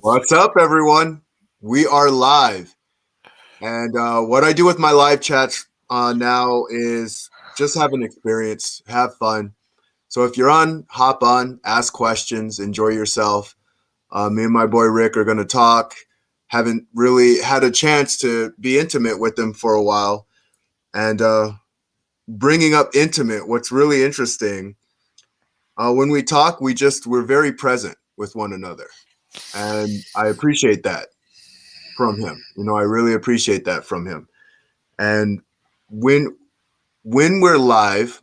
What's up, everyone? We are live. And what I do with my live chats now is just have an experience, have fun. So if you're on, hop on, ask questions, enjoy yourself. Me and my boy Rick are going to talk. Haven't really had a chance to be intimate with him for a while. And bringing up intimate, what's really interesting, when we talk, we're very present with one another. And I appreciate that from him. I really appreciate that from him. And when when we're live,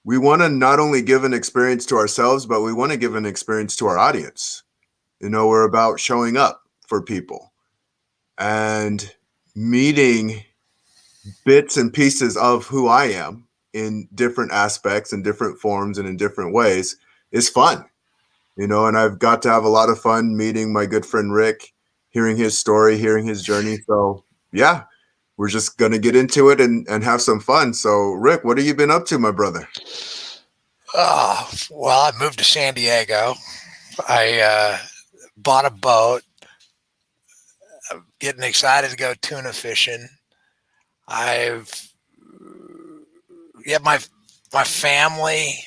we want to not only give an experience to ourselves, but we want to give an experience to our audience. We're about showing up for people and meeting bits and pieces of who I am in different aspects and different forms and in different ways is fun. And I've got to have a lot of fun meeting my good friend Rick, hearing his story, hearing his journey. So yeah, we're just gonna get into it and have some fun. So Rick, what have you been up to, my brother? Well, I moved to San Diego. I bought a boat. I'm getting excited to go tuna fishing. I've yeah, my family.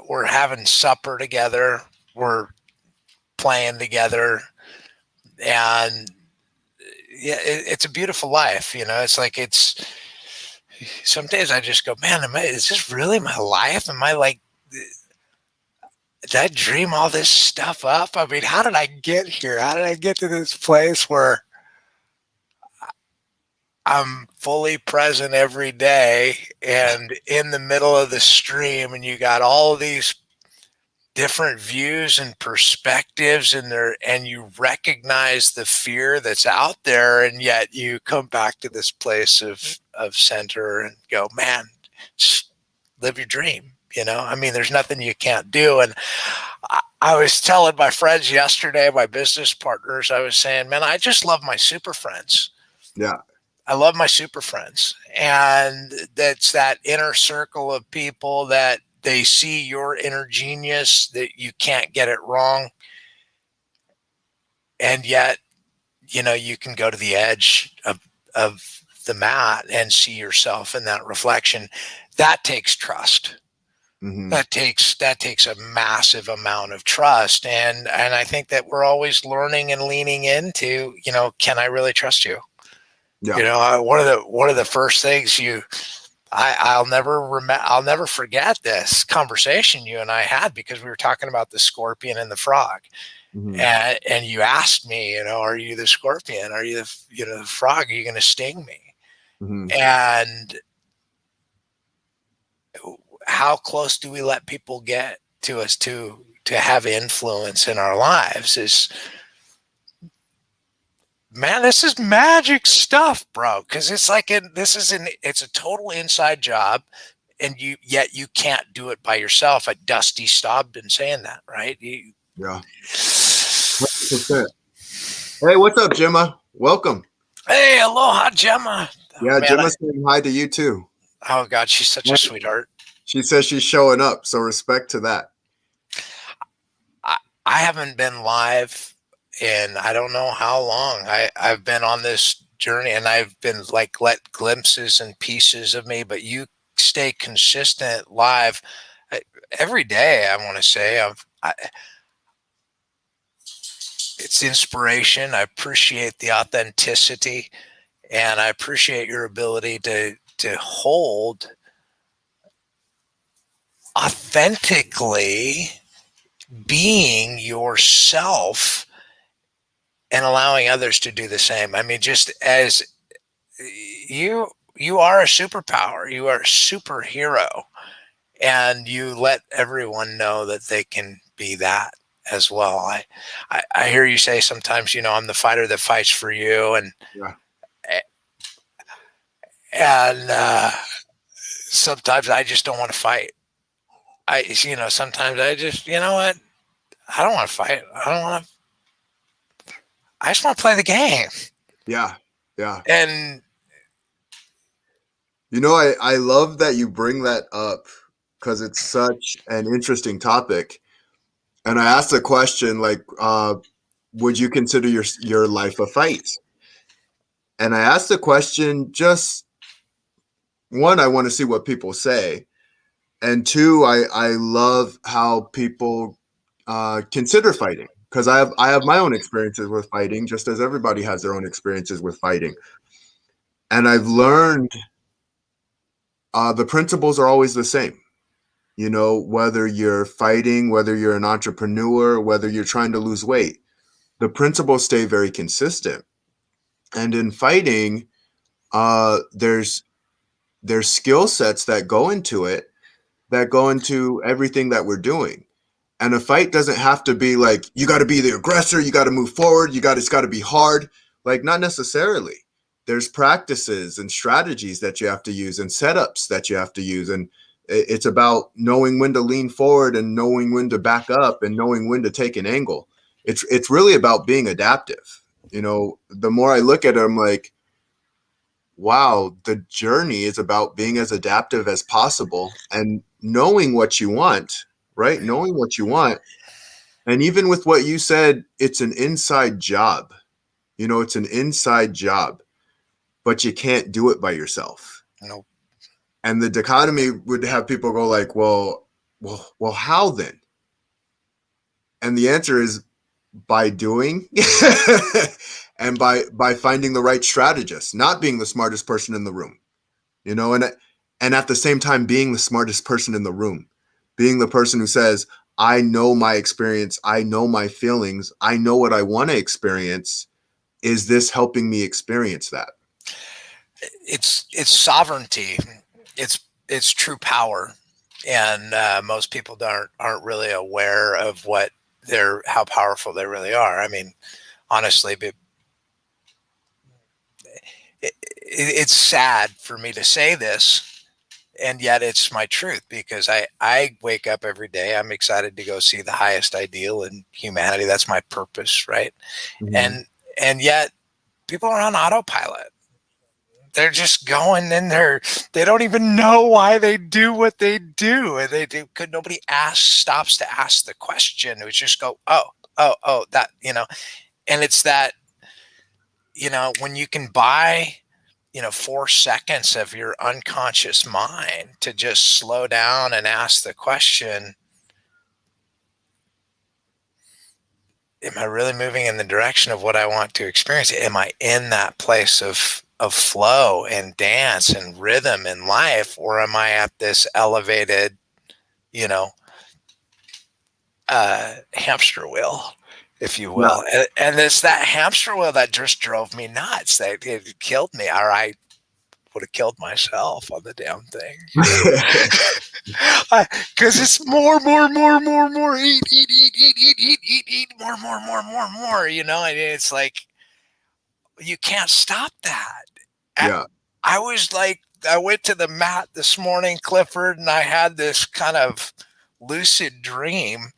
We're having supper together. We're playing together, and yeah, it's a beautiful life. It's like it's. Some days I just go, man, is this really my life? Am I like did I dream all this stuff up? I mean, how did I get here? How did I get to this place where I'm fully present every day and in the middle of the stream, and you got all these different views and perspectives in there, and you recognize the fear that's out there, and yet you come back to this place of center and go, man, just live your dream. I mean, there's nothing you can't do. And I was telling my friends yesterday, my business partners, I was saying, man, I just love my super friends. Yeah. I love my super friends. And that's that inner circle of people that they see your inner genius, that you can't get it wrong. And yet, you can go to the edge of the mat and see yourself in that reflection. That takes trust. Mm-hmm. That takes a massive amount of trust, and I think that we're always learning and leaning into, can I really trust you? Yeah. One of the first things I'll never forget this conversation you and I had, because we were talking about the scorpion and the frog. Mm-hmm. And you asked me, are you the scorpion? Are you the frog? Are you going to sting me? Mm-hmm. And how close do we let people get to us to have influence in our lives? Is, man, this is magic stuff, bro, because it's like it's a total inside job, and yet you can't do it by yourself. Dusty Staub been saying that, right? Yeah. 100%. Hey, what's up, Gemma? Welcome. Hey, aloha, Gemma. Oh, Yeah, man, Gemma's saying hi to you too. oh God, she's such a sweetheart. She says she's showing up, so respect to that. I, I haven't been live in I don't know how long. I've been on this journey, and I've been like let glimpses and pieces of me, but you stay consistent live every day. I want to say it's inspiration. I appreciate the authenticity, and I appreciate your ability to hold authentically being yourself and allowing others to do the same. I mean, just as you are a superpower, you are a superhero, and you let everyone know that they can be that as well. I hear you say sometimes, I'm the fighter that fights for you, Yeah. and sometimes I just don't want to fight. Sometimes I just, what? I don't want to fight. I don't want to. I just want to play the game. Yeah. Yeah. And I love that you bring that up because it's such an interesting topic. And I asked a question like, would you consider your life a fight? And I asked the question just one, I want to see what people say, and two, I love how people consider fighting because I have my own experiences with fighting, just as everybody has their own experiences with fighting, and I've learned the principles are always the same. You know, whether you're fighting, whether you're an entrepreneur, whether you're trying to lose weight, the principles stay very consistent. And in fighting, there's skill sets that go into it, that go into everything that we're doing. And a fight doesn't have to be like you got to be the aggressor, you got to move forward, it's got to be hard. Like not necessarily. There's practices and strategies that you have to use and setups that you have to use, and it's about knowing when to lean forward and knowing when to back up and knowing when to take an angle. It's really about being adaptive. You know, the more I look at it, I'm like, wow, the journey is about being as adaptive as possible and knowing what you want, right? Knowing what you want. And even with what you said, it's an inside job. You know, it's an inside job, but you can't do it by yourself. Nope. And the dichotomy would have people go like, well, how then? And the answer is by doing and by finding the right strategist, not being the smartest person in the room. You know, and at the same time being the smartest person in the room, being the person who says, I know my experience, I know my feelings, I know what I want to experience. Is this helping me experience that? It's sovereignty. It's true power, and most people aren't really aware of how powerful they really are. I mean, honestly, but it's sad for me to say this, and yet it's my truth because I wake up every day. I'm excited to go see the highest ideal in humanity. That's my purpose, right? Mm-hmm. And yet people are on autopilot. They're just going in there. They don't even know why they do what they do. And they could nobody stops to ask the question. It would just go, oh, that, and it's that, when you can buy 4 seconds of your unconscious mind to just slow down and ask the question, am I really moving in the direction of what I want to experience? Am I in that place of flow and dance and rhythm in life, or am I at this elevated, you know, hamster wheel, if you Yeah. will? And it's that hamster wheel that just drove me nuts. That it killed me, or I would have killed myself on the damn thing, because it's more, eat, more, and it's like you can't stop that. I, Yeah. I was like, I went to the mat this morning, Clifford, and I had this kind of lucid dream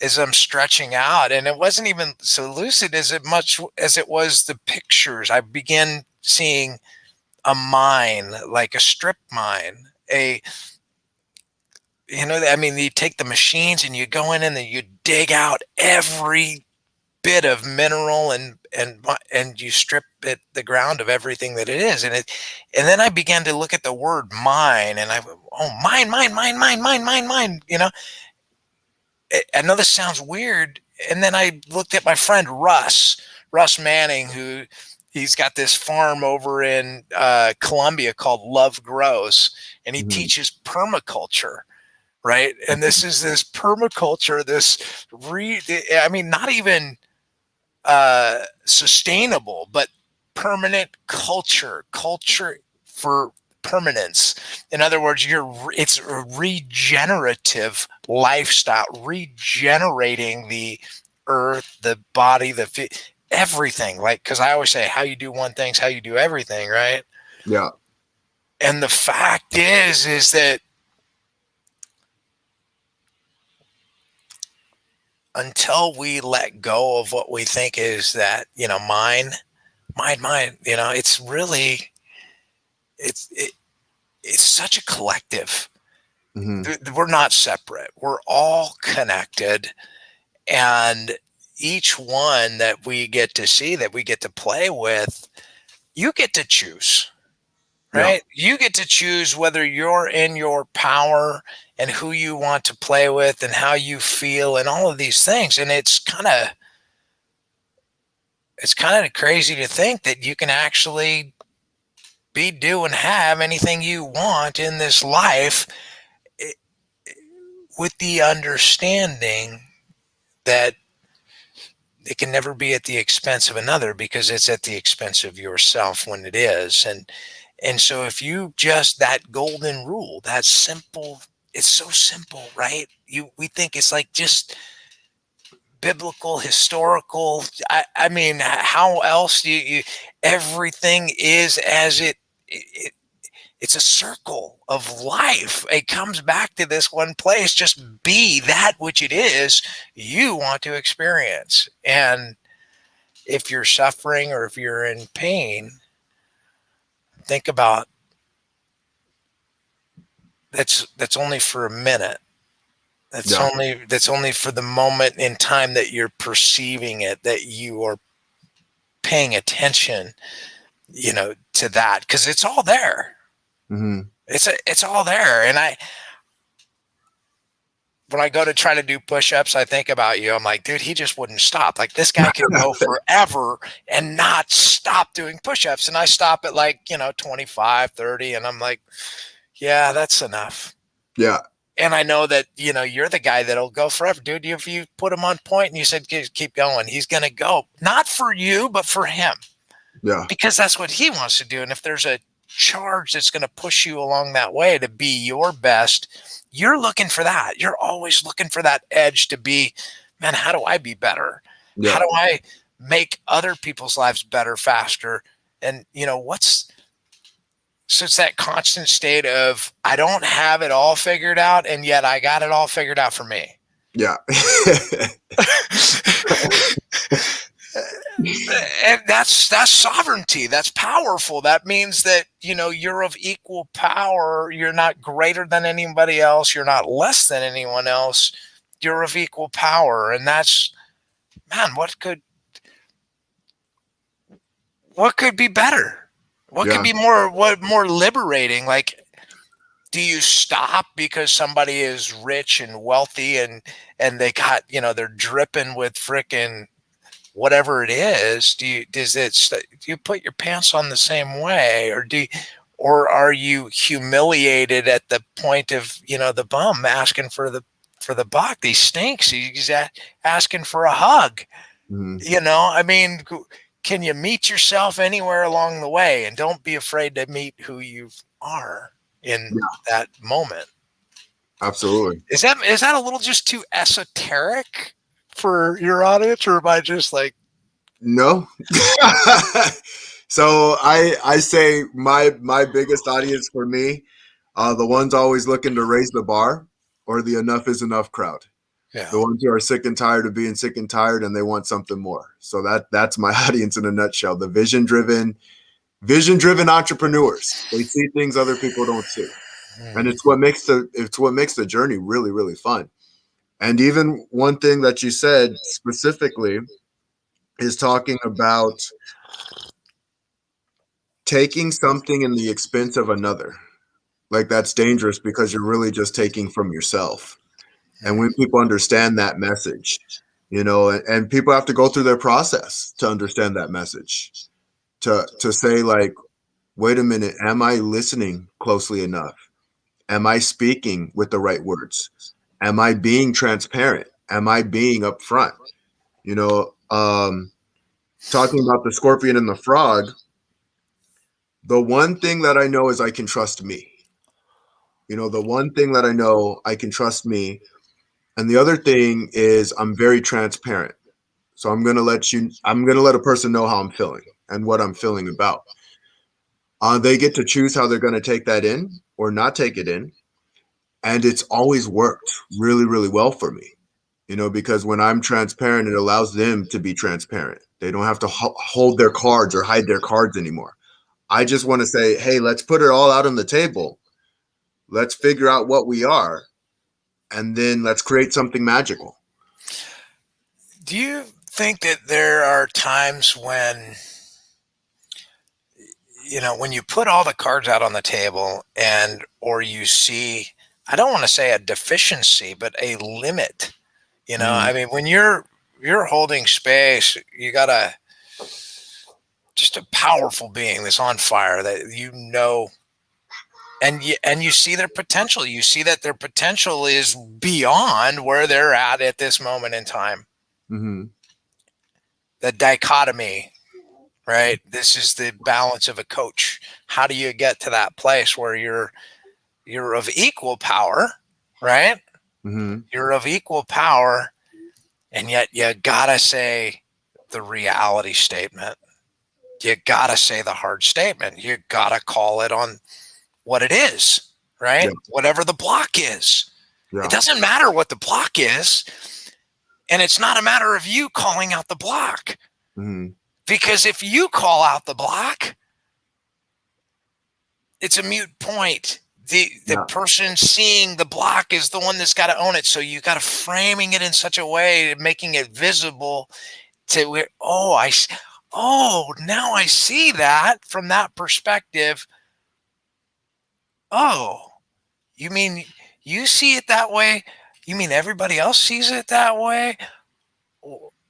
as I'm stretching out, and it wasn't even so lucid as much as it was the pictures. I began seeing a mine, like a strip mine, I mean, you take the machines and you go in and then you dig out every bit of mineral and you strip the ground of everything that it is. And then I began to look at the word mine, and mine. I know this sounds weird. And then I looked at my friend Russ Manning, who he's got this farm over in Colombia called Love Grows, and he Mhm. teaches permaculture. Right. And this permaculture, I mean, not even sustainable, but permanent culture for permanence. In other words, it's a regenerative lifestyle, regenerating the earth, the body, everything. Like, because I always say, how you do one thing's how you do everything, right? Yeah. And the fact is that until we let go of what we think is that, mine, it's really, it's it, it's such a collective. Hmm. We're not separate. We're all connected, And each one that we get to see, that we get to play with, you get to choose, Yeah. right? You get to choose whether you're in your power and who you want to play with and how you feel and all of these things. And it's kind of crazy to think that you can actually be, do, and have anything you want in this life, eh, with the understanding that it can never be at the expense of another, because it's at the expense of yourself when it is. And so if you just, that golden rule, that simple, it's so simple, right? We think it's like just biblical, historical. I mean, how else do everything is as it it's a circle of life. It comes back to this one place. Just be that which it is you want to experience. And if you're suffering or if you're in pain, think about, that's only for a minute. That's Yeah. only for the moment in time that you're perceiving it, that you are paying attention, to that, because it's all there. Hmm. It's all there. And when I go to try to do push-ups, I think about you. I'm like, dude, he just wouldn't stop. Like, this guy could go forever and not stop doing push-ups. And I stop at, like, 25, 30, and I'm like, yeah, that's enough. Yeah. And I know that, you're the guy that'll go forever, dude. If you put him on point and you said, keep going, he's going to go, not for you, but for him, Yeah. because that's what he wants to do. And if there's a charge that's going to push you along that way to be your best, you're looking for that. You're always looking for that edge to be, man, how do I be better? How Yeah. do I make other people's lives better faster? And, so it's that constant state of, I don't have it all figured out, and yet I got it all figured out for me. Yeah. And that's sovereignty. That's powerful. That means that, you're of equal power. You're not greater than anybody else. You're not less than anyone else. You're of equal power. And that's, man, what could be better? What could Yeah. be more liberating? Like, do you stop because somebody is rich and wealthy and they got, they're dripping with frickin' whatever it is? Do you put your pants on the same way, or are you humiliated at the point of, the bum asking for the buck? He stinks. He's asking for a hug. Hmm. I mean, can you meet yourself anywhere along the way? And don't be afraid to meet who you are in Yeah. that moment. Absolutely. Is that a little just too esoteric for your audience, or am I just like, No. So I say my biggest audience for me, the ones always looking to raise the bar, or the enough is enough crowd. yeah, The ones who are sick and tired of being sick and tired and they want something more. So that's my audience in a nutshell. The vision driven entrepreneurs. They see things other people don't see. And hmm, it's what makes the journey really, really fun. And even one thing that you said specifically is talking about taking something in the expense of another. Like, that's dangerous because you're really just taking from yourself. And when people understand that message, and people have to go through their process to understand that message, to say, like, wait a minute, am I listening closely enough? Am I speaking with the right words? Am I being transparent? Am I being upfront? You know, talking about the scorpion and the frog, the one thing that I know is I can trust me. The one thing that I know, I can trust me. And the other thing is I'm very transparent. So I'm going to let a person know how I'm feeling and what I'm feeling about. They get to choose how they're going to take that in or not take it in. And it's always worked really, really well for me, because when I'm transparent, it allows them to be transparent. They don't have to hold their cards or hide their cards anymore. I just want to say, hey, let's put it all out on the table. Let's figure out what we are, and then let's create something magical. Do you think that there are times when, when you put all the cards out on the table or you see, I don't want to say a deficiency, but a limit, Mm-hmm. I mean, when you're holding space, you got just a powerful being that's on fire that and you see their potential. You see that their potential is beyond where they're at this moment in time. Mm-hmm. The dichotomy, right? This is the balance of a coach. How do you get to that place where you're of equal power, right? Mm-hmm. You're of equal power, and yet you gotta say the reality statement. You gotta say the hard statement. You gotta call it on what it is, right? Yeah. Whatever the block is. It Yeah. doesn't matter what the block is. And it's not a matter of you calling out the block. Mm-hmm. Because if you call out the block, it's a mute point. The Yeah. person seeing the block is the one that's got to own it. So you got to framing it in such a way, making it visible to where, now I see that from that perspective. Oh, you mean you see it that way? You mean everybody else sees it that way?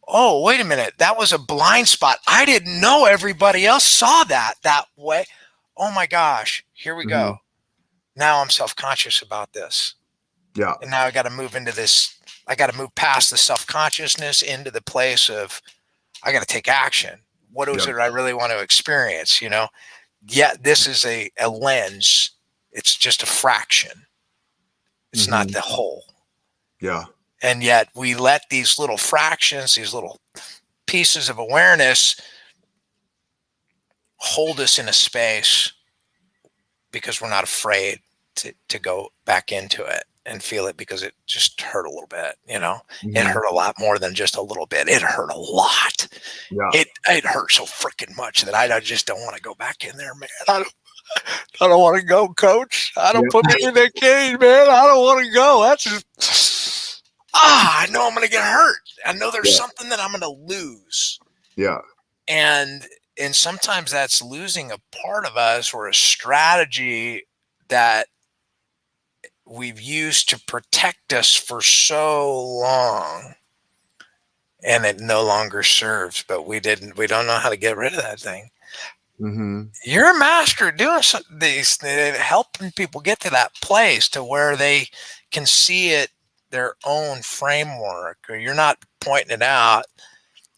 Oh, wait a minute. That was a blind spot. I didn't know everybody else saw that way. Oh my gosh. Here we Mm-hmm. go. Now I'm self-conscious about this. Yeah. And now I got to move into this. I got to move past the self-consciousness into the place of I got to take action. What is Yeah. it I really want to experience? Yeah, this is a lens. It's just a fraction. It's not Mm-hmm. the whole. Yeah. And yet we let these little fractions, these little pieces of awareness hold us in a space because we're not afraid to go back into it and feel it because it just hurt a little bit. It Mm-hmm. hurt a lot more than just a little bit. It hurt a lot. Yeah. It hurt so freaking much that I just don't want to go back in there, man. I don't want to go, coach. I don't put Yeah. me in that cage, man. I don't want to go. That's just I know I'm going to get hurt. I know there's Yeah. something that I'm going to lose. Yeah. And sometimes that's losing a part of us or a strategy that we've used to protect us for so long, and it no longer serves, but we don't know how to get rid of that thing. Mm-hmm. You're a master at doing these, helping people get to that place to where they can see it their own framework, or you're not pointing it out.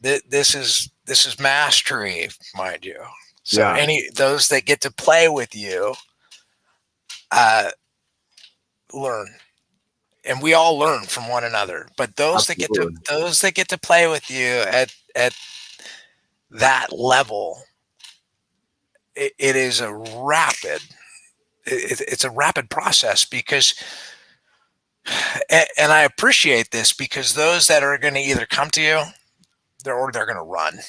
This is mastery, mind you. So Yeah. those that get to play with you, learn, and we all learn from one another. But Absolutely. those that get to play with you at that level, it is a rapid. It's a rapid process because, and I appreciate this because those that are going to either come to you, they're going to run.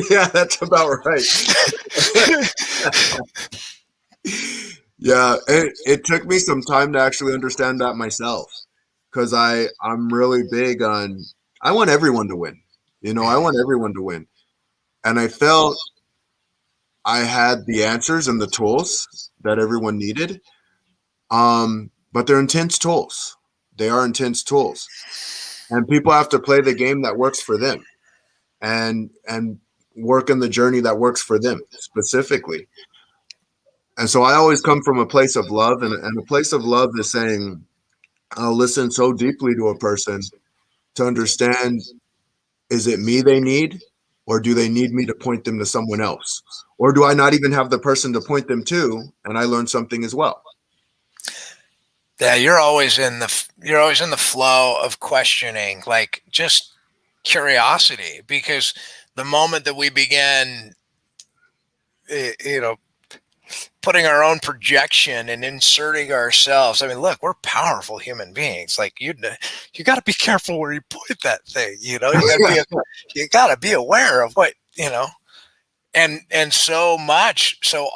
Yeah, that's about right. Yeah, it took me some time to actually understand that myself because I'm really big on I want everyone to win. I want everyone to win. And I felt I had the answers and the tools that everyone needed. But they're intense tools. They are intense tools. And people have to play the game that works for them and work in the journey that works for them specifically. And so I always come from a place of love, and a place of love is saying, I'll listen so deeply to a person to understand, is it me they need, or do they need me to point them to someone else? Or do I not even have the person to point them to, and I learn something as well? Yeah, you're always in the flow of questioning, like just curiosity, because the moment that we begin, you know, putting our own projection and inserting ourselves. I mean, look, we're powerful human beings. Like you got to be careful where you point that thing. You got to be aware of what. And so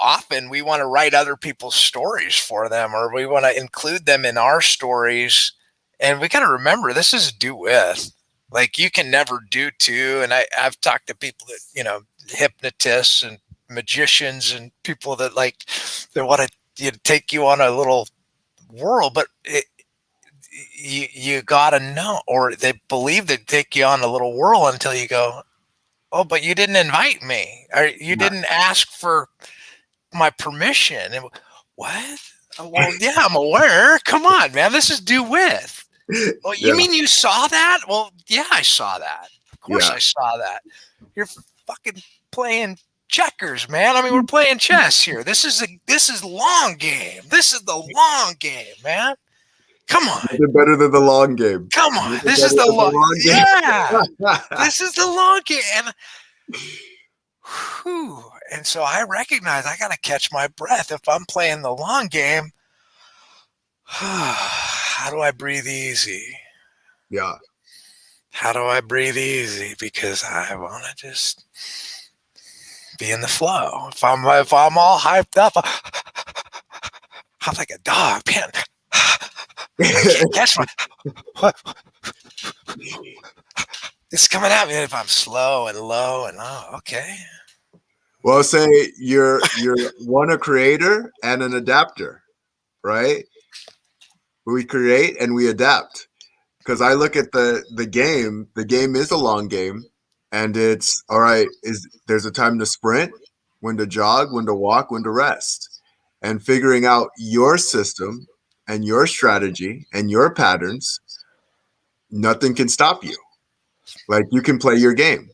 often we want to write other people's stories for them, or we want to include them in our stories. And we got to remember this is do with. Like you can never do two. And I've talked to people that, hypnotists and magicians and people that they want to take you on a little world, but you got to know, or they believe they take you on a little whirl until you go, oh, but you didn't invite me, or you Yeah. didn't ask for my permission. And what? Well, yeah, I'm aware. Come on, man. This is do with. Well, you Yeah. mean you saw that? Well, yeah, I saw that. Of course Yeah. I saw that. You're fucking playing checkers, man. I mean, we're playing chess here. This is long game. This is the long game, man. Come on. Nothing better than the long game. Come on. Nothing This is better the than the long, long yeah. game. This is the long game. And whew, and so I recognize I got to catch my breath if I'm playing the long game. How do I breathe easy? Yeah. How do I breathe easy? Because I want to just be in the flow. If I'm all hyped up, I'm like a dog, man. I can't catch my. It's coming at me if I'm slow and low and okay. Well, say you're one a creator and an adapter, right? We create and we adapt. Because I look at the game. The game is a long game, and it's all right. There's a time to sprint, when to jog, when to walk, when to rest, and figuring out your system and your strategy and your patterns. Nothing can stop you. Like you can play your game.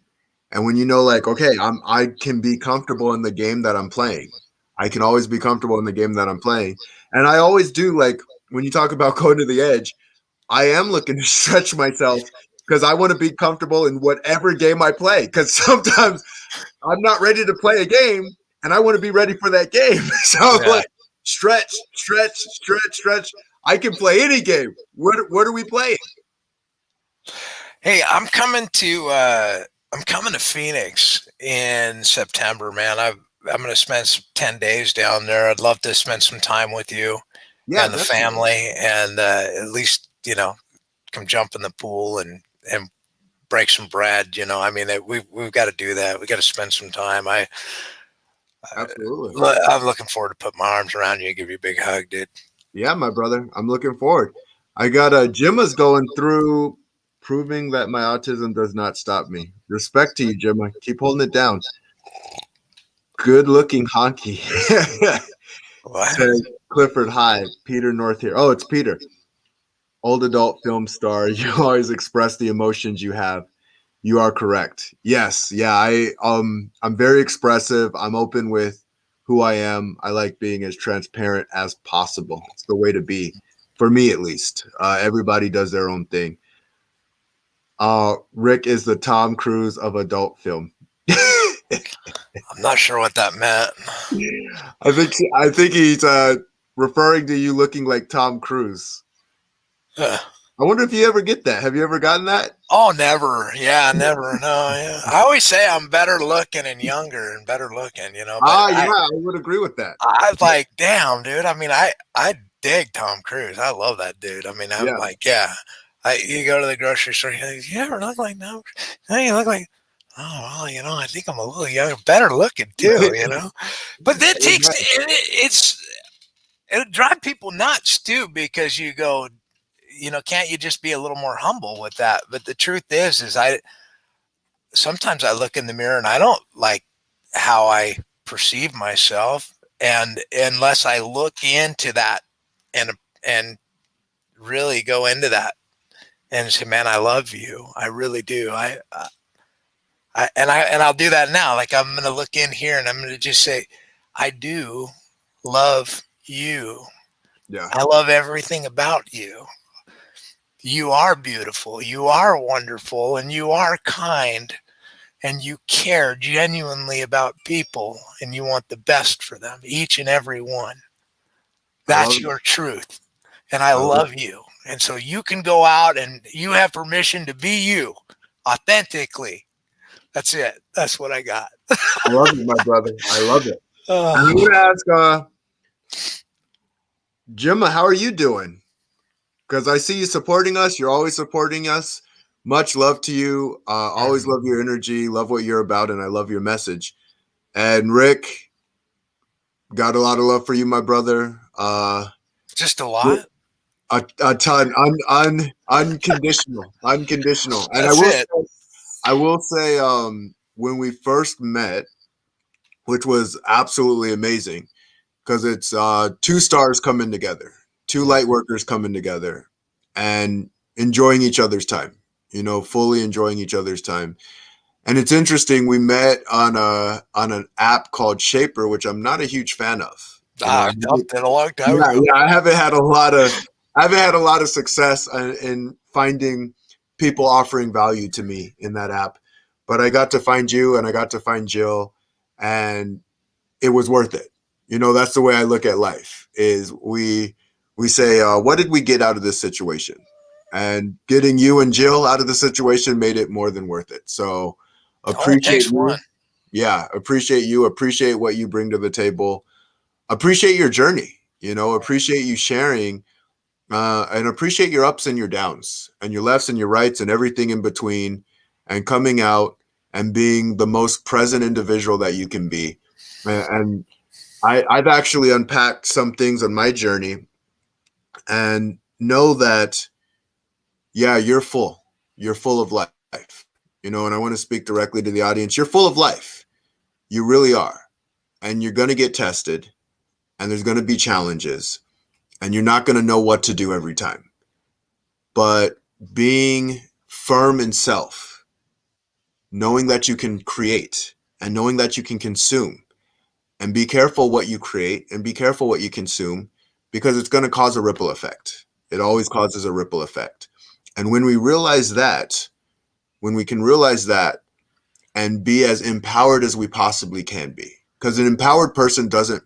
And when you know, like, okay, I can be comfortable in the game that I'm playing. I can always be comfortable in the game that I'm playing. And I always do, like, when you talk about going to the edge, I am looking to stretch myself because I want to be comfortable in whatever game I play. Because sometimes I'm not ready to play a game and I want to be ready for that game. So I'm like, stretch, stretch, stretch, stretch. I can play any game. What are we playing? Hey, I'm coming to Phoenix in September, man. I'm going to spend 10 days down there. I'd love to spend some time with you Yeah, and the definitely. family, and at least come jump in the pool and break some bread. I mean, we've got to do that. We got to spend some time. Absolutely. I'm looking forward to put my arms around you and give you a big hug, dude. Yeah, my brother. I'm looking forward. I got Jimma's going through proving that my autism does not stop me. Respect to you, Jimma. Keep holding it down. Good looking honky. What? Says Clifford, hi. Peter North here. Oh, it's Peter. Old adult film star. You always express the emotions you have. You are correct. Yes. Yeah. I'm very expressive. I'm open with who I am. I like being as transparent as possible. It's the way to be, for me at least. Everybody does their own thing. Rick is the Tom Cruise of adult film. I'm not sure what that meant. I think he's referring to you looking like Tom Cruise. I wonder if you ever get that. Have you ever gotten that? Oh, never. Yeah, never. No, yeah. I always say I'm better looking and younger and better looking, but Yeah, I would agree with that. I was like, damn, dude. I mean, I dig Tom Cruise. I love that dude. I mean, I'm Yeah. like, yeah. You go to the grocery store, you ever look like no? No, you look like, oh, well, I think I'm a little younger, better looking too, But that takes it drive people nuts too, because you go, can't you just be a little more humble with that? But the truth is sometimes I look in the mirror and I don't like how I perceive myself. And unless I look into that and really go into that and say, man, I love you. I really do. I'll do that now. Like I'm going to look in here and I'm going to just say, I do love you. Yeah. I love everything about you. You are beautiful. You are wonderful, and you are kind, and you care genuinely about people, and you want the best for them, each and every one. That's your truth. And I love you. And so you can go out and you have permission to be you authentically. That's it. That's what I got. I love it, my brother. I love it. And I'm Oh. going to ask Jimma, how are you doing? Because I see you supporting us. You're always supporting us. Much love to you. Always Mhm. love your energy, love what you're about, and I love your message. And Rick, got a lot of love for you, my brother. Just a lot. A ton, unconditional, unconditional. And That's it. I will say, when we first met, which was absolutely amazing, because it's two stars coming together, two light workers coming together, and enjoying each other's time. You know, fully enjoying each other's time. And it's interesting. We met on an app called Shaper, which I'm not a huge fan of. You know, I dumped it a long time yeah, ago. yeah. I haven't had a lot of success in finding people offering value to me in that app. But I got to find you, and I got to find Jill, and it was worth it. You know, that's the way I look at life. Is we say, what did we get out of this situation? And getting you and Jill out of the situation made it more than worth it. So It only appreciate takes you. one. Yeah, appreciate you. Appreciate what you bring to the table. Appreciate your journey. You know, appreciate you sharing, and appreciate your ups and your downs, and your lefts and your rights, and everything in between, and coming out and being the most present individual that you can be. And I've actually unpacked some things on my journey, and know that, yeah, you're full. You're full of life. You know, and I want to speak directly to the audience. You're full of life. You really are. And you're going to get tested, and there's going to be challenges, and you're not going to know what to do every time. But being firm in self, knowing that you can create, and knowing that you can consume, and be careful what you create, and be careful what you consume, because it's going to cause a ripple effect. It always causes a ripple effect. And when we realize that, when we can realize that, and be as empowered as we possibly can be, because an empowered person doesn't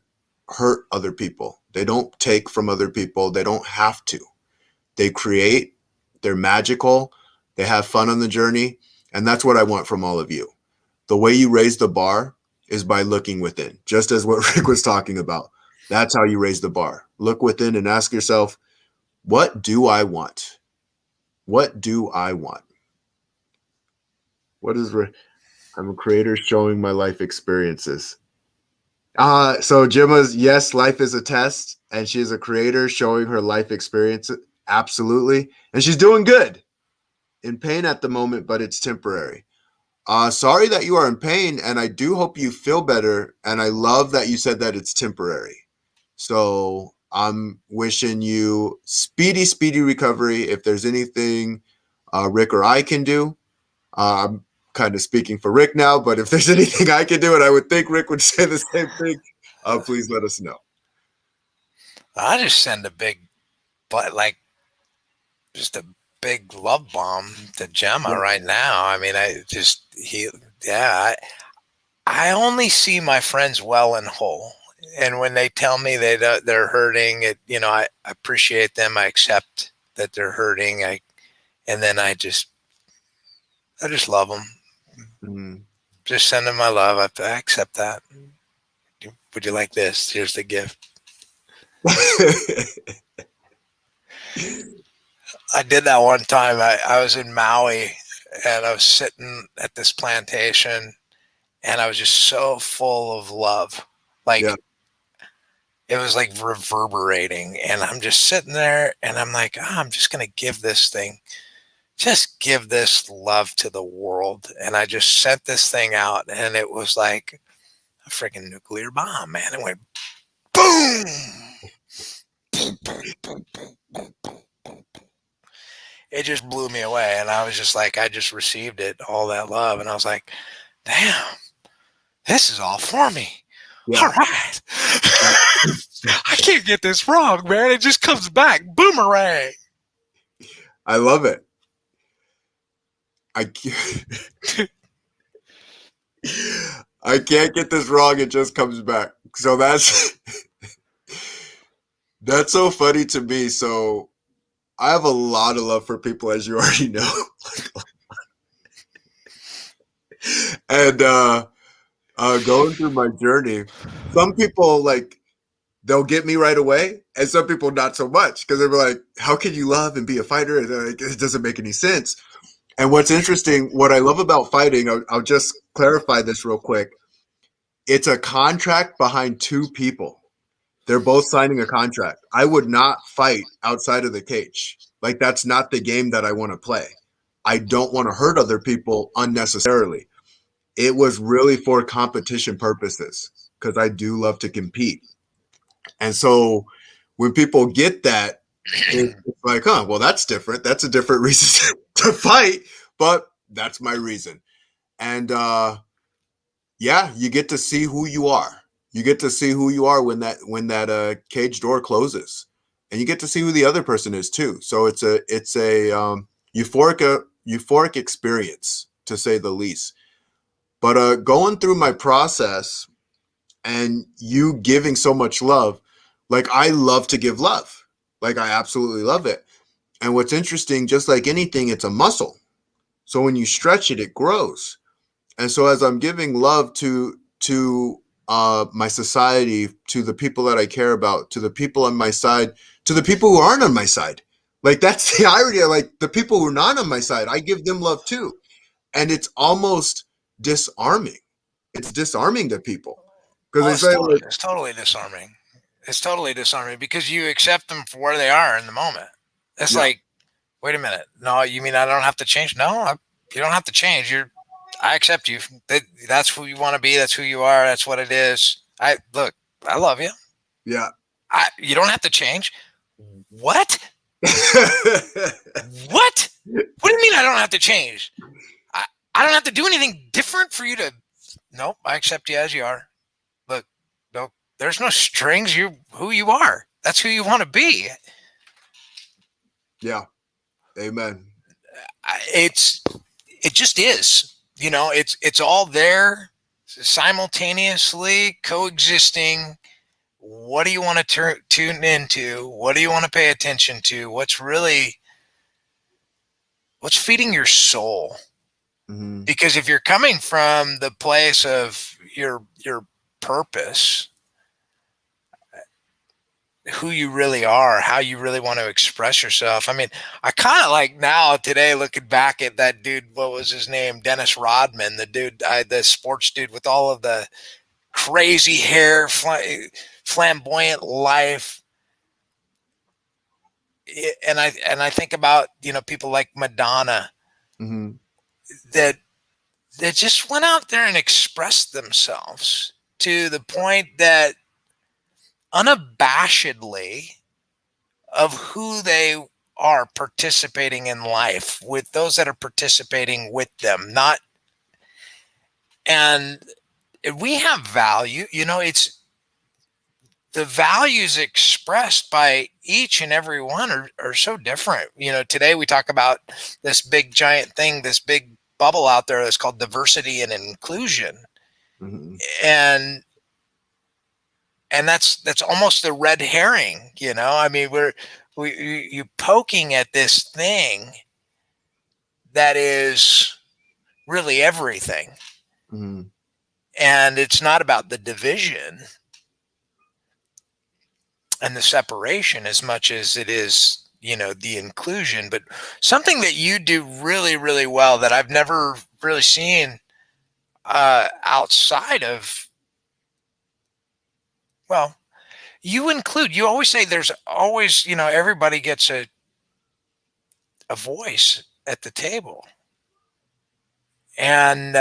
hurt other people. They don't take from other people. They don't have to. They create, they're magical, they have fun on the journey. And that's what I want from all of you. The way you raise the bar is by looking within, just as what Rick was talking about. That's how you raise the bar. Look within and ask yourself, what do I want? What do I want? What is, I'm a creator showing my life experiences. So Gemma's, yes, life is a test, and she is a creator showing her life experience. Absolutely. And she's doing good. In pain at the moment, but it's temporary. Sorry that you are in pain, and I do hope you feel better. And I love that you said that it's temporary. So I'm wishing you speedy, speedy recovery. If there's anything Rick or I can do, I'm kind of speaking for Rick now, but if there's anything I can do, and I would think Rick would say the same thing, please let us know. I just send a big, but like just a big love bomb to Gemma Yeah. right now. I mean, I just he, yeah. I only see my friends well and whole, and when they tell me they're hurting, I appreciate them. I accept that they're hurting. And then I just love them. Mm. Just send them my love. I accept that. Would you like this? Here's the gift. I did that one time. I was in Maui and I was sitting at this plantation and I was just so full of love. Yeah. Like it was like reverberating. And I'm just sitting there and I'm like, I'm just going to give this thing, just give this love to the world. And I just sent this thing out and it was like a freaking nuclear bomb, man. It went boom. It just blew me away. And I was just like, I just received it, all that love. And I was like, damn, this is all for me. All Yeah. right. Yeah. I can't get this wrong, man. It just comes back. Boomerang. I love it. I can't, I can't get this wrong. It just comes back. So that's so funny to me. So I have a lot of love for people, as you already know. And going through my journey, some people like they'll get me right away, and some people not so much, because they're like, "How can you love and be a fighter?" And like, it doesn't make any sense. And what's interesting, what I love about fighting, I'll just clarify this real quick. It's a contract behind two people. They're both signing a contract. I would not fight outside of the cage. Like, that's not the game that I want to play. I don't want to hurt other people unnecessarily. It was really for competition purposes because I do love to compete. And so when people get that, it's like, huh, well, that's different. That's a different reason to fight, but that's my reason. And yeah, you get to see who you are. You get to see who you are when that cage door closes, and you get to see who the other person is too. So it's a euphoric experience to say the least. But going through my process and you giving so much love, like I love to give love, like I absolutely love it. And what's interesting, just like anything, it's a muscle. So when you stretch it, it grows. And so as I'm giving love to my society, to the people that I care about, to the people on my side, to the people who aren't on my side, like that's the irony. Like the people who are not on my side, I give them love too, and it's almost disarming. It's disarming to people because Well, they say like, it's totally disarming. It's totally disarming because you accept them for where they are in the moment. It's yeah, like, wait a minute. No, you mean I don't have to change? No, you don't have to change. I accept you. That's who you want to be. That's who you are. That's what it is. Look. I love you. yeah. You don't have to change. What? What? What do you mean I don't have to change? I don't have to do anything different for you to. Nope. I accept you as you are. Look, no, there's no strings. You who you are. That's who you want to be. Yeah, amen. It just is. It's all there simultaneously coexisting. What do you want to tune into? What do you want to pay attention to? What's feeding your soul? Mm-hmm. Because if you're coming from the place of your purpose, who you really are, how you really want to express yourself. I mean, I kind of like now today looking back at that dude. What was his name? Dennis Rodman, the dude, the sports dude with all of the crazy hair, flamboyant life. And I think about people like Madonna Mm-hmm. that just went out there and expressed themselves to the point that unabashedly of who they are participating in life with those that are participating with them, not and we have value. It's the values expressed by each and every one are so different. Today we talk about this big giant thing, this big bubble out there that's called diversity and inclusion. Mm-hmm. And that's almost a red herring. I mean, you poking at this thing that is really everything. Mm-hmm. And it's not about the division and the separation as much as it is, the inclusion. But something that you do really, really well that I've never really seen outside of, well, you always say there's always, everybody gets a voice at the table. And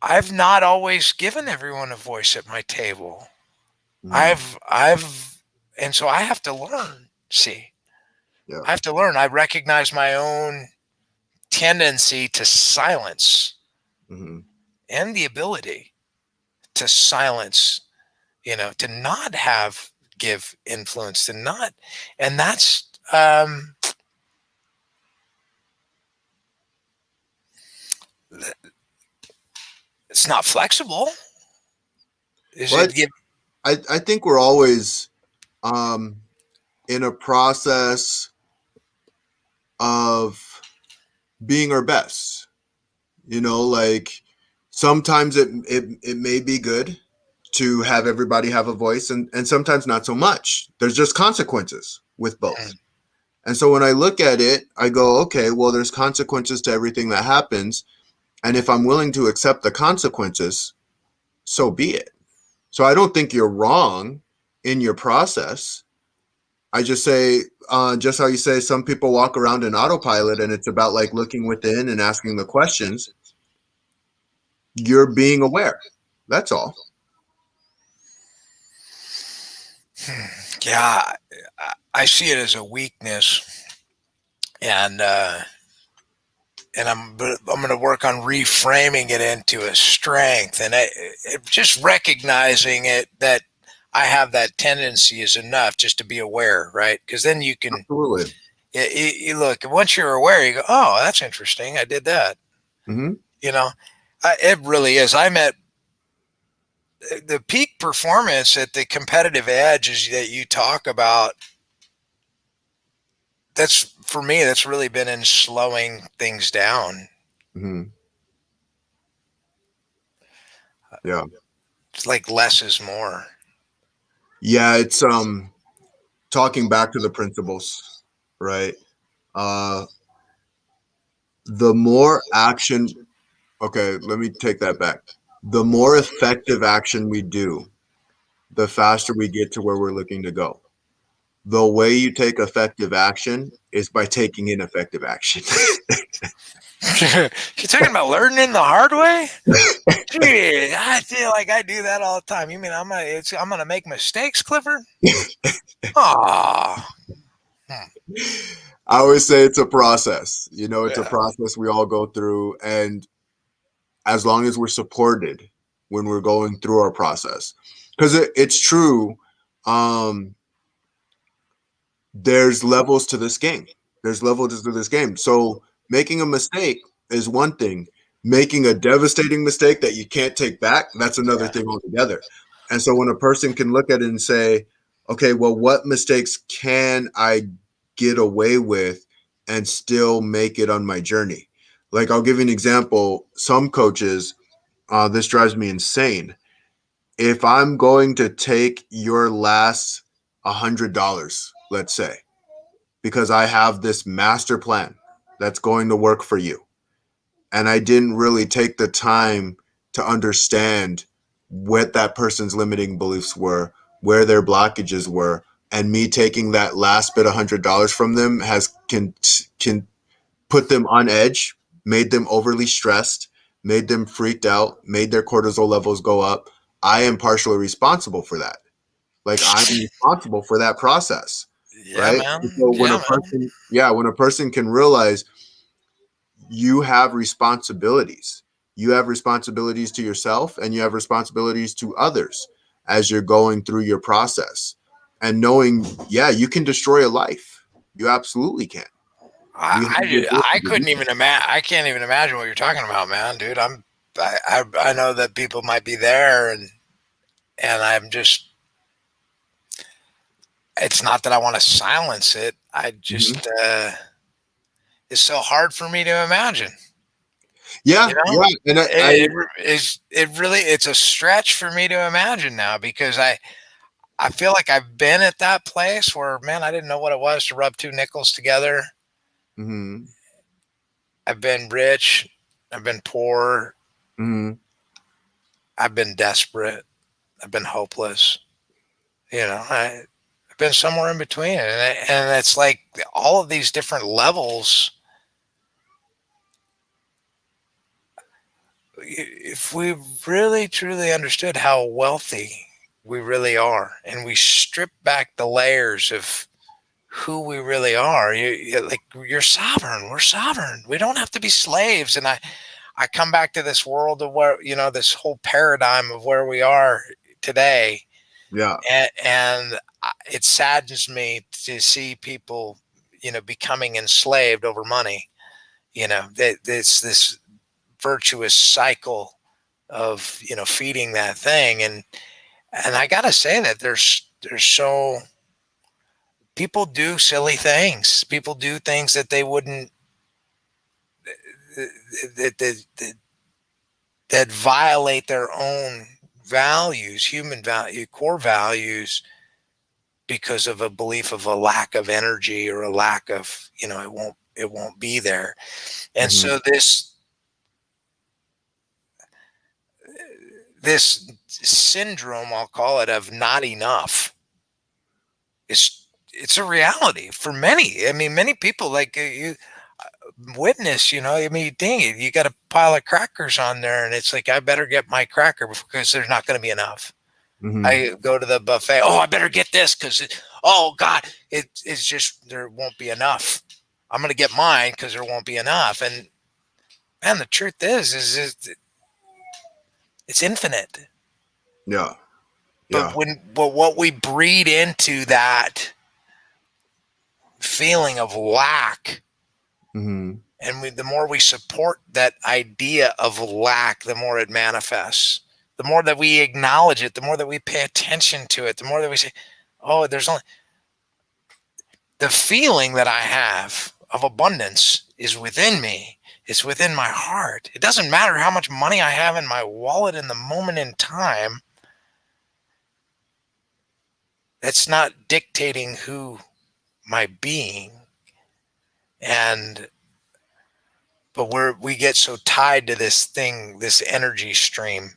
I've not always given everyone a voice at my table. Mm-hmm. I've, and so I have to learn. See, Yeah. I have to learn. I recognize my own tendency to silence Mm-hmm. and the ability to silence, to not give influence, to not, and that's, it's not flexible. Is But it give? I think we're always um, in a process of being our best. Like sometimes it may be good to have everybody have a voice, and sometimes not so much. There's just consequences with both. And so when I look at it, I go, okay, well, there's consequences to everything that happens. And if I'm willing to accept the consequences, so be it. So I don't think you're wrong in your process. I just say, just how you say some people walk around in autopilot and it's about like looking within and asking the questions. You're being aware. That's all. Yeah, I see it as a weakness, and I'm going to work on reframing it into a strength, and just recognizing it that I have that tendency is enough just to be aware, right? Because then you can Absolutely. you look once you're aware, you go, oh, that's interesting. I did that. Mm-hmm. You know, it really is. I'm at the peak performance at the competitive edge that you talk about. That's for me. That's really been in slowing things down. Mm-hmm. Yeah. It's like less is more. Yeah. It's talking back to the principles, right? Uh, the more action. Okay, let me take that back. The more effective action we do, the faster we get to where we're looking to go. The way you take effective action is by taking ineffective action. You talking about learning the hard way? Gee, I feel like I do that all the time. You mean I'm gonna make mistakes, Clifford? Ah, I always say it's a process. It's a yeah, process we all go through. And as long as we're supported when we're going through our process, because it's true. Um, there's levels to this game. There's levels to this game. So making a mistake is one thing. Making a devastating mistake that you can't take back, that's another yeah. thing altogether. And so when a person can look at it and say, okay, well, what mistakes can I get away with and still make it on my journey? Like, I'll give you an example. Some coaches, this drives me insane. If I'm going to take your last $100, let's say, because I have this master plan that's going to work for you. And I didn't really take the time to understand what that person's limiting beliefs were, where their blockages were, and me taking that last bit $100 from them can put them on edge, made them overly stressed, made them freaked out, made their cortisol levels go up. I am partially responsible for that. Like, I'm responsible for that process, Yeah, right? man. So when Yeah, a man. person, yeah, when a person can realize you have responsibilities, you have responsibilities to yourself and you have responsibilities to others as you're going through your process, and knowing, yeah, you can destroy a life. You absolutely can. You have the I ability to do couldn't even imagine. I can't even imagine what you're talking about, man, dude. I know that people might be there, and I'm just. It's not that I want to silence it. I that. just. It's so hard for me to imagine. You Yeah, know, yeah, and it really it's a stretch for me to imagine now because I feel like I've been at that place where, man, I didn't know what it was to rub two nickels together. mhm, I've been rich, I've been poor, mhm, I've been desperate, I've been hopeless. I've been somewhere in between, and it's like all of these different levels. If we really truly understood how wealthy we really are, and we strip back the layers of who we really are, like you're sovereign. We're sovereign. We don't have to be slaves. And I come back to this world of where this whole paradigm of where we are today, yeah, and it saddens me to see people becoming enslaved over money. That it's this virtuous cycle of feeding that thing, and I gotta say that there's so people do silly things. People do things that they wouldn't that that, that violate their own values, human value, core values, because of a belief of a lack of energy or a lack of, it won't be there. And Mm-hmm. so this syndrome, I'll call it, of not enough, it's a reality for many. I mean, many people, like you witness, I mean, dang it, you got a pile of crackers on there, and it's like, I better get my cracker because there's not going to be enough. Mm-hmm. I go to the buffet. Oh, I better get this because, oh God, it's just there won't be enough. I'm going to get mine because there won't be enough. And man, the truth is it's infinite. Yeah. But Yeah. what we breed into that feeling of lack, Mm-hmm. and the more we support that idea of lack, the more it manifests. The more that we acknowledge it, the more that we pay attention to it, the more that we say, "Oh, there's only the feeling that I have of abundance is within me. It's within my heart. It doesn't matter how much money I have in my wallet in the moment in time. That's not dictating who my being." And but we get so tied to this thing, this energy stream,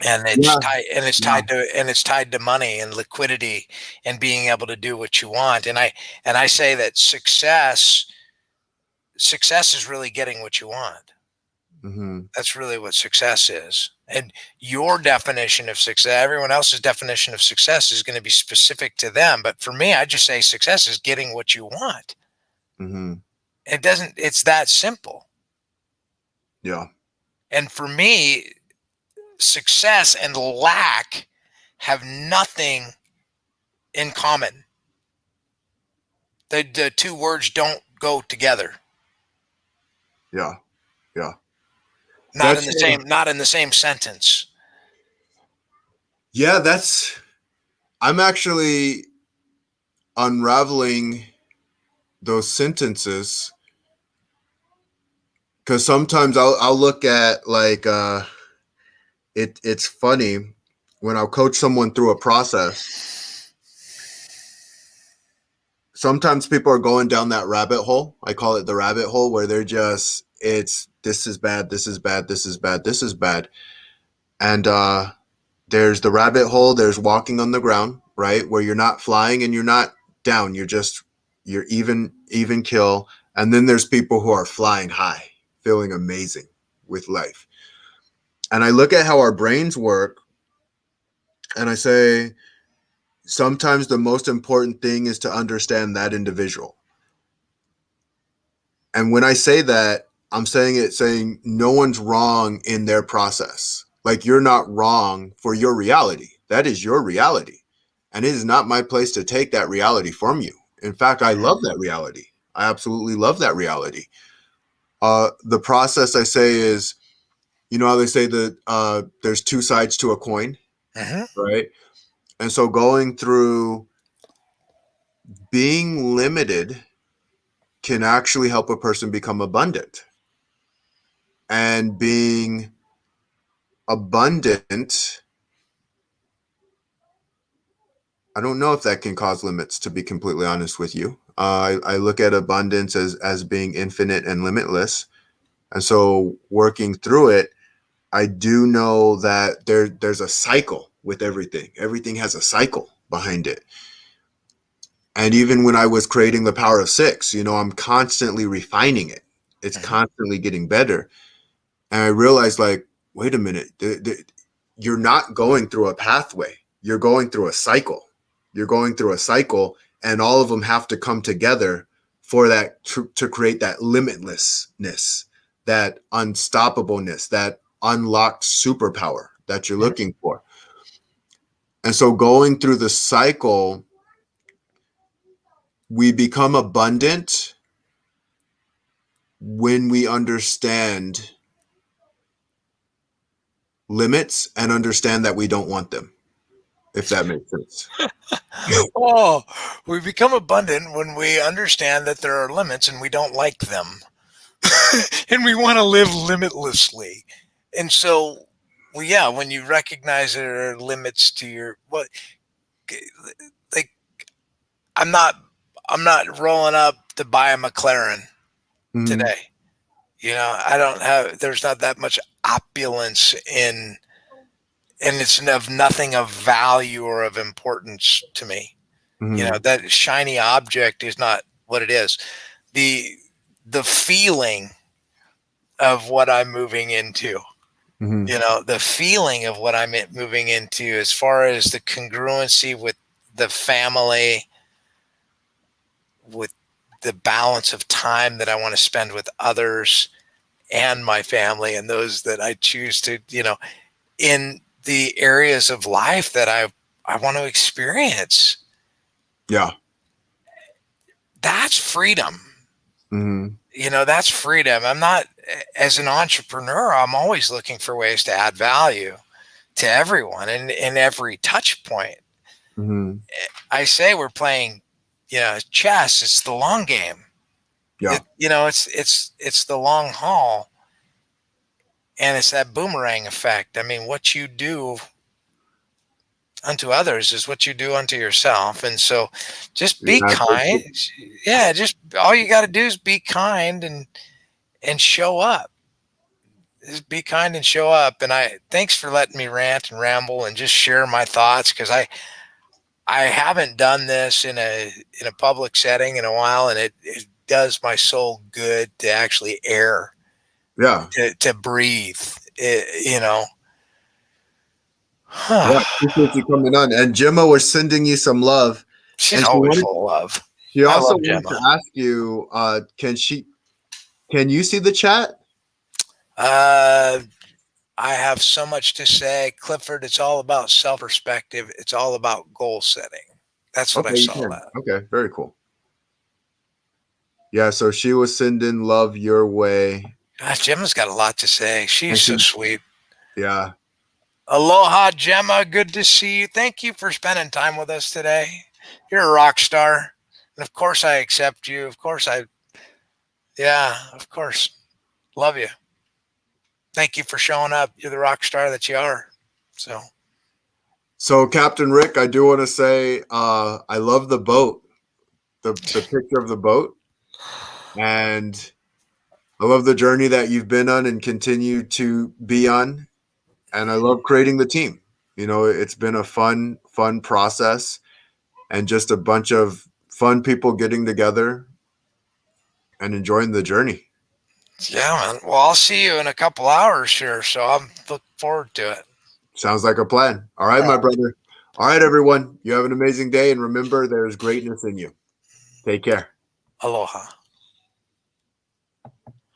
and Yeah. Yeah. it's tied to money and liquidity and being able to do what you want. And I say that success is really getting what you want. Mm-hmm. That's really what success is. And your definition of success, everyone else's definition of success is going to be specific to them. But for me, I just say success is getting what you want. Mm-hmm. It's that simple. Yeah. And for me, success and lack have nothing in common. The two words don't go together. Yeah. Yeah. Not in That's the same sentence. yeah, that's I'm actually unraveling those sentences because sometimes I'll look at like it's funny when I'll coach someone through a process. Sometimes people are going down that rabbit hole. I call it the rabbit hole where they're just it's this is bad, this is bad, this is bad, this is bad. And there's the rabbit hole, there's walking on the ground, right? Where you're not flying and you're not down, you're even kill. And then there's people who are flying high, feeling amazing with life. And I look at how our brains work and I say sometimes the most important thing is to understand that individual. And when I say that, I'm saying no one's wrong in their process. Like you're not wrong for your reality. That is your reality. And it is not my place to take that reality from you. In fact, I love that reality. I absolutely love that reality. The process I say is, you know how they say that there's two sides to a coin, Mm-hmm. right? And so going through being limited can actually help a person become abundant. And being abundant, I don't know if that can cause limits, to be completely honest with you. I look at abundance as being infinite and limitless. And so working through it, I do know that there's a cycle with everything. Everything has a cycle behind it. And even when I was creating the power of six, I'm constantly refining it. It's Mm-hmm. constantly getting better. And I realized, like, wait a minute, you're not going through a pathway. You're going through a cycle. You're going through a cycle, and all of them have to come together for that to create that limitlessness, that unstoppableness, that unlocked superpower that you're looking for. And so going through the cycle, we become abundant when we understand limits and understand that we don't want them, if that makes sense. Oh, we become abundant when we understand that there are limits and we don't like them. And we want to live limitlessly. And so, well, yeah, when you recognize there are limits to your, well, I'm not I'm not rolling up to buy a McLaren Hmm. today. I don't have there's not that much opulence in and it's of nothing of value or of importance to me. Hmm. That shiny object is not what it is. The the feeling of what I'm moving into. Hmm. The feeling of what I'm moving into as far as the congruency with the family, with the balance of time that I want to spend with others and my family and those that I choose to, in the areas of life that I want to experience. Yeah. That's freedom. Hmm. That's freedom. I'm not, as an entrepreneur, I'm always looking for ways to add value to everyone and in every touch point. Hmm. I say we're playing, chess. It's the long game. Yeah. It's the long haul, and it's that boomerang effect. I mean, what you do unto others is what you do unto yourself. And so just be Yeah. kind. Yeah, just all you got to do is be kind and show up. Just be kind and show up. And I thanks for letting me rant and ramble and just share my thoughts, because I haven't done this in a public setting in a while, and it does my soul good to actually air, Yeah. to breathe. Yeah. Appreciate you coming on. And Gemma was sending you some love, She's and always full of love. she I also love wanted to Gemma. ask you, can you see the chat? Uh, I have so much to say, Clifford. It's all about self perspective. It's all about goal setting. That's what I Okay, you saw can. that. Okay, very cool. Yeah, so she was sending love your way. Gosh, Gemma's got a lot to say. She's And so she, sweet. yeah, Aloha, Gemma. Good to see you. Thank you for spending time with us today. You're a rock star. And of course, I accept you. Yeah, of course. Love you. Thank you for showing up. You're the rock star that you are. So, so Captain Rick, I do want to say I love the boat, the picture of the boat, and I love the journey that you've been on and continue to be on. And I love creating the team. It's been a fun process and just a bunch of fun people getting together and enjoying the journey. yeah, man. Well, I'll see you in a couple hours here. So I'm looking forward to it. Sounds like a plan. All right, my brother. All right, everyone. You have an amazing day. And remember, there's greatness in you. Take care. Aloha.